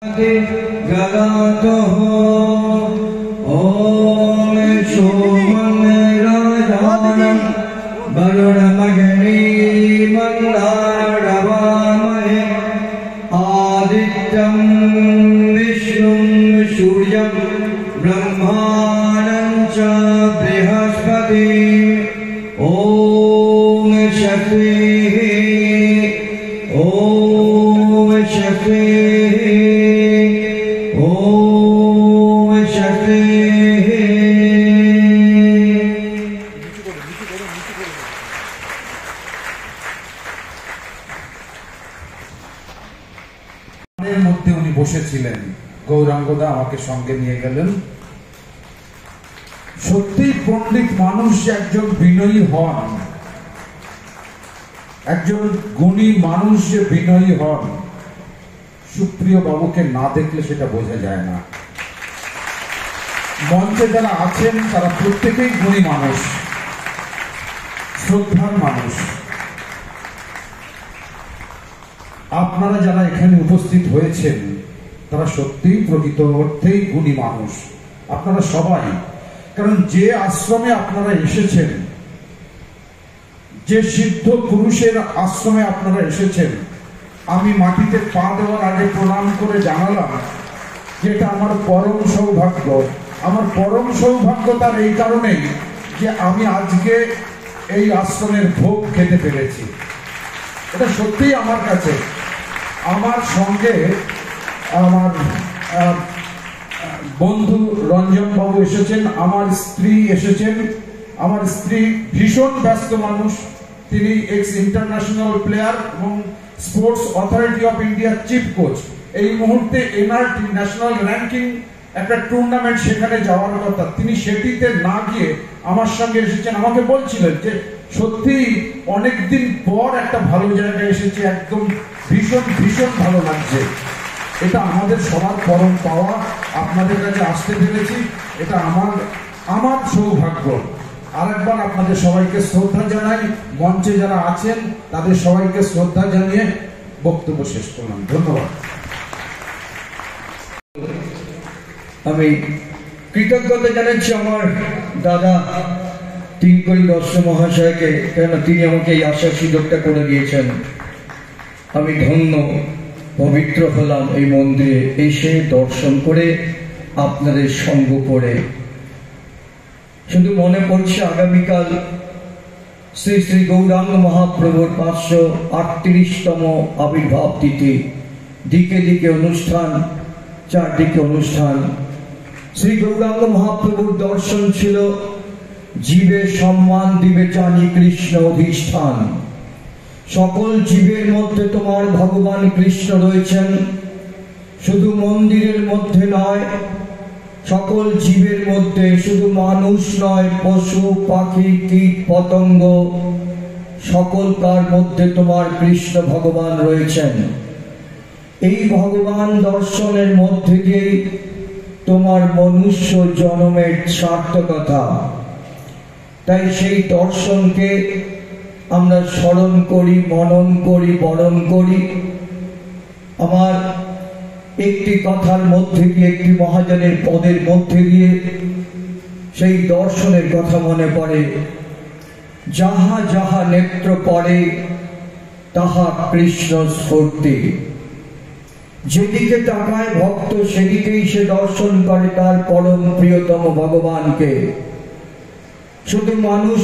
गलातो ओम सोमं राजानं वरुणमग्नि मंगलावामहे आदित्यं विष्णुं सूर्यं ब्रह्माणं च बृहस्पति ओम शक्ति ओम शक्ति মধ্যে উনি বসেছিলেন। গৌরাঙ্গদা আমাকে সঙ্গে নিয়ে গেলেন। সত্যি পণ্ডিত মানুষ একজন বিনয়ী হন, একজন গুণী মানুষ যে বিনয়ী হন, সুপ্রিয় বাবুকে না দেখলে সেটা বোঝা যায় না। মঞ্চে যারা আছেন তারা প্রত্যেকেই গুণী মানুষ, শ্রদ্ধার মানুষ। আপনারা যারা এখানে উপস্থিত হয়েছেন তারা সত্যিই প্রকৃত অর্থেই গুণী মানুষ, আপনারা সবাই। কারণ যে আশ্রমে আপনারা এসেছেন, যে সিদ্ধ পুরুষের আশ্রমে আপনারা এসেছেন, আমি মাটিতে পা দেওয়ার আগে প্রণাম করে জানালাম যে এটা আমার পরম সৌভাগ্য। আমার পরম সৌভাগ্য তার এই কারণেই যে আমি আজকে এই আশ্রমের ভোগ খেতে পেরেছি। এটা সত্যিই আমার কাছে। আমার সঙ্গে আমার বন্ধু রঞ্জন বাবু এসেছেন, আমার স্ত্রী এসেছেন। আমার স্ত্রী ভীষণ ব্যস্ত মানুষ, তিনি এক্স ইন্টারন্যাশনাল প্লেয়ার এবং স্পোর্টস অথরিটি অফ ইন্ডিয়ার চিফ কোচ। এই মুহূর্তে এনআরটি ন্যাশনাল র্যাঙ্কিং একটা টুর্নামেন্ট, সেখানে যাওয়ার কথা, তিনি সেটিতে না গিয়ে আমার সঙ্গে এসেছেন। আমাকে বলছিলেন যে সত্যি অনেকদিন পর একটা ভালো জায়গায় এসেছে, একদম ভীষণ ভীষণ ভালো লাগছে। এটা আমাদের সবার পরম পাওয়া। আপনাদের কাছে আসতে পেরেছি, এটা আমার সৌভাগ্য। আরেকবার আপনাদের সবাইকে শ্রদ্ধা জানাই। মঞ্চে যারা আছেন তাদের সবাইকে শ্রদ্ধা জানিয়ে বক্তব্য শেষ করলাম। ধন্যবাদ। আমি কৃতজ্ঞতা জানাচ্ছি আমার দাদা তিনকড়ি দর্শ মহাশয়কে, কেন তিনি আমাকে এই আশার সুযোগটা করে দিয়েছেন। আমি ধন্য, পবিত্র হলাম এই মন্দিরে এসে দর্শন করে, আপনাদের সঙ্গ করে। শুধু মনে পড়ছে আগামীকাল শ্রী শ্রী গৌরাঙ্গ মহাপ্রভুর 538তম আবির্ভাব তিথি। দিকে দিকে অনুষ্ঠান, চারদিকে অনুষ্ঠান। শ্রী গৌরাঙ্গ মহাপ্রভুর দর্শন ছিল জীবে সম্মান দিবে জানি কৃষ্ণ অধিষ্ঠান। সকল জীবের মধ্যে তোমার ভগবান কৃষ্ণ রয়েছেন, শুধু মন্দিরের মধ্যে নয়, সকল জীবের মধ্যে, শুধু মানুষ নয়, পশু পাখি কীট পতঙ্গ সকলকার মধ্যে তোমার কৃষ্ণ ভগবান রয়েছেন। এই ভগবান দর্শনের মধ্যে দিয়েই তোমার মনুষ্য জন্মের সার্থকতা। তাই সেই দর্শনকে আমরা স্মরণ করি, মনন করি, বরণ করি। আমার একটি কথার মধ্যে দিয়ে, একটি মহাজনের পদের মধ্যে দিয়ে সেই দর্শনের কথা মনে পড়ে। যাহা যাহা নেত্র পড়ে তাহা কৃষ্ণ স্ফূর্তি। যেদিকে তাকায় ভক্ত সেদিকেই সে দর্শন করে তার পরম প্রিয়তম ভগবানকে। শুধু মানুষ